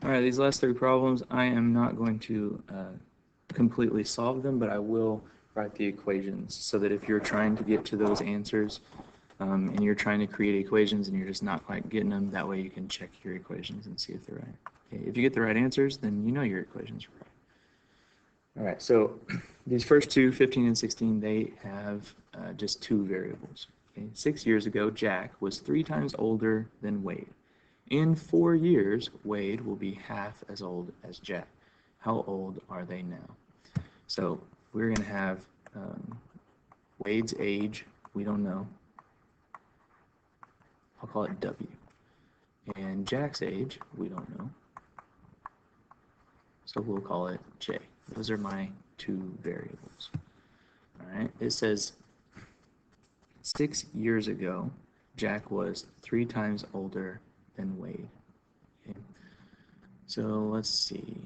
All right, these last three problems, I am not going to completely solve them, but I will write the equations so that if you're trying to get to those answers and you're trying to create equations and you're just not quite getting them, that way you can check your equations and see if they're right. Okay, if you get the right answers, then you know your equations are right. All right, so these first two, 15 and 16, they have just two variables. Okay? 6 years ago, Jack was 3 times older than Wade. In 4 years, Wade will be half as old as Jack. How old are they now? So we're going to have Wade's age, we don't know. I'll call it W. And Jack's age, we don't know. So we'll call it J. Those are my two variables. All right, it says 6 years ago, Jack was 3 times older than Wade. Okay. So let's see.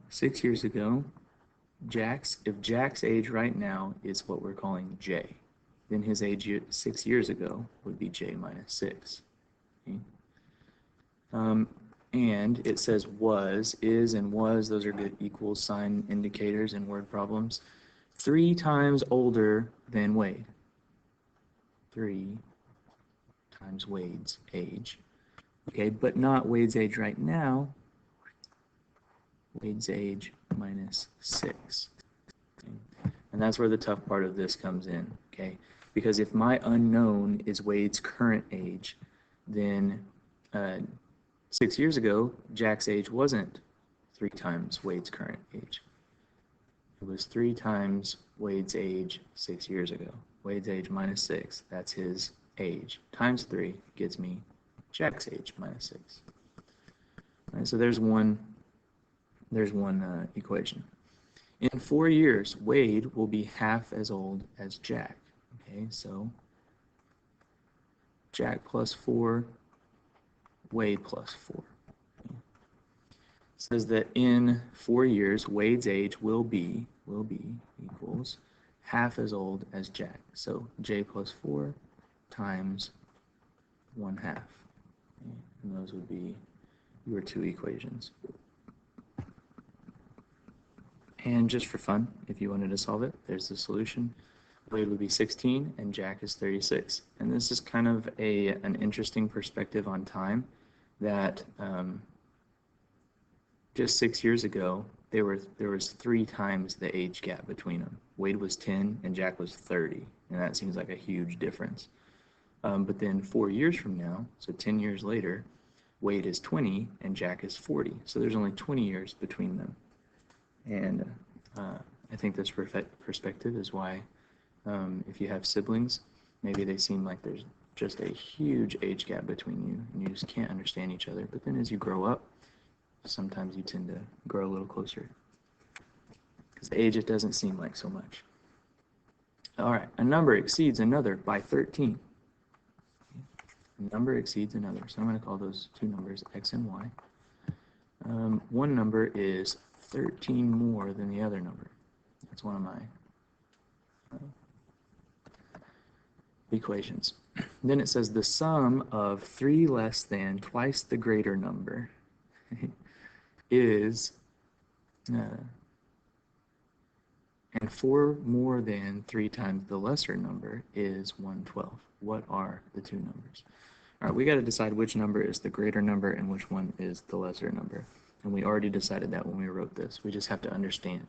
6 years ago, if Jack's age right now is what we're calling J, then his age 6 years ago would be J minus 6. Okay. And it says was, is, and was, those are good equal sign indicators in word problems. 3 times older than Wade. 3 times Wade's age. Okay, but not Wade's age right now. Wade's age minus 6. Okay. And that's where the tough part of this comes in, okay? Because if my unknown is Wade's current age, then 6 years ago, Jack's age wasn't 3 times Wade's current age. It was 3 times Wade's age 6 years ago. Wade's age minus 6, that's his age, times 3 gives me Jack's age minus 6. All right, so there's one equation. In 4 years, Wade will be half as old as Jack. Okay, so Jack plus 4, Wade plus 4. Okay. It says that in 4 years, Wade's age will be equals half as old as Jack. So J plus 4 times 1/2. Okay. And those would be your two equations. And just for fun, if you wanted to solve it, there's the solution. Wade would be 16 and Jack is 36. And this is kind of an interesting perspective on time that just 6 years ago, there was 3 times the age gap between them. Wade was 10 and Jack was 30, and that seems like a huge difference. But then 4 years from now, so 10 years later, Wade is 20 and Jack is 40. So there's only 20 years between them. And I think this perspective is why if you have siblings, maybe they seem like there's just a huge age gap between you and you just can't understand each other. But then as you grow up, sometimes you tend to grow a little closer. Because age, it doesn't seem like so much. All right, a number exceeds another by 13. A number exceeds another. So I'm going to call those two numbers x and y. One number is 13 more than the other number. That's one of my equations. Then it says the sum of 3 less than twice the greater number is, and 4 more than 3 times the lesser number is 1/12. What are the two numbers? All right, we got to decide which number is the greater number and which one is the lesser number. And we already decided that when we wrote this. We just have to understand.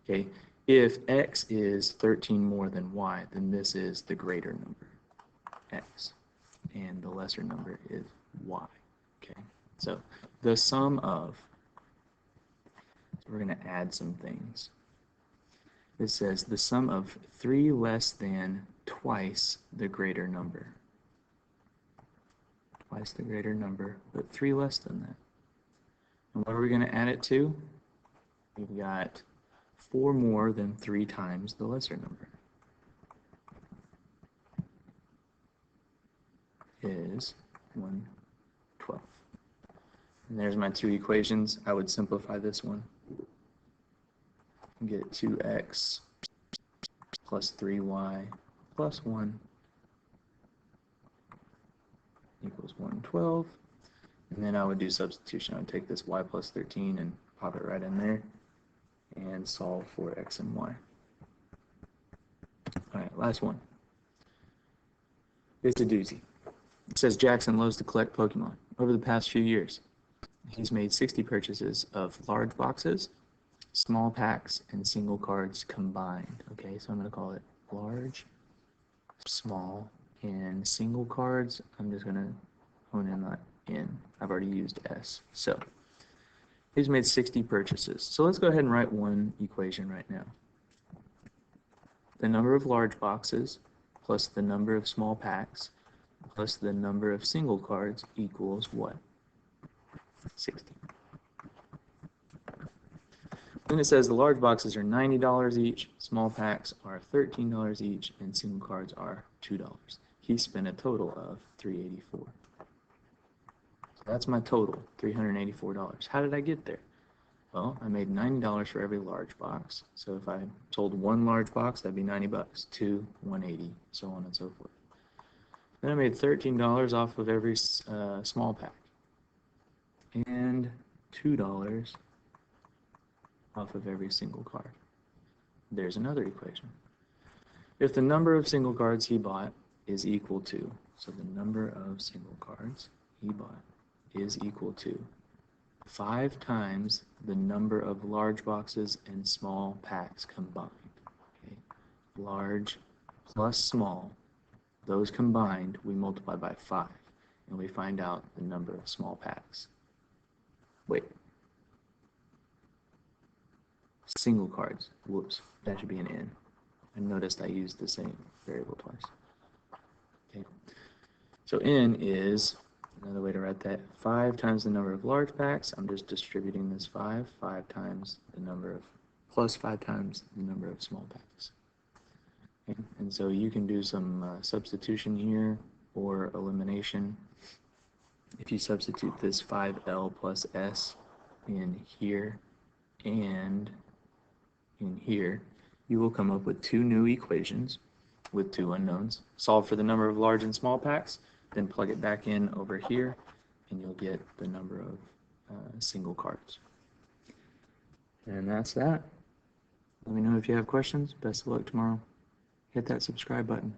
Okay, if x is 13 more than y, then this is the greater number, x, and the lesser number is y. Okay, so the sum of, so we're going to add some things. It says the sum of 3 less than twice the greater number. Twice the greater number, but 3 less than that. And what are we going to add it to? We've got 4 more than 3 times the lesser number. Is 1/12. And there's my two equations. I would simplify this one. Get 2x plus 3y plus 1 equals 112. And then I would do substitution. I would take this y plus 13 and pop it right in there and solve for x and y. All right, last one. It's a doozy. It says Jackson loves to collect Pokemon. Over the past few years, he's made 60 purchases of large boxes, small packs, and single cards combined. Okay, so I'm going to call it large, small, and single cards. I'm just going to hone in on N. I've already used S. So he's made 60 purchases. So let's go ahead and write one equation right now. The number of large boxes plus the number of small packs plus the number of single cards equals what? 60. Then it says the large boxes are $90 each, small packs are $13 each, and single cards are $2. He spent a total of $384. So that's my total, $384. How did I get there? Well, I made $90 for every large box. So if I sold one large box, that'd be 90 bucks, two, 180, so on and so forth. Then I made $13 off of every small pack and $2 off of every single card. There's another equation. If the number of single cards he bought is equal to, so the number of single cards he bought is equal to 5 times the number of large boxes and small packs combined. Okay. Large plus small, those combined we multiply by 5, and we find out the number of small packs. Wait. Single cards. Whoops, that should be an N. I noticed I used the same variable twice. Okay. So N is, another way to write that, 5 times the number of large packs. I'm just distributing this 5 times the number of, plus 5 times the number of small packs. Okay. And so you can do some substitution here or elimination. If you substitute this 5L plus S in here and in here, you will come up with 2 new equations with 2 unknowns. Solve for the number of large and small packs, then plug it back in over here, and you'll get the number of single cards. And that's that. Let me know if you have questions. Best of luck tomorrow. Hit that subscribe button.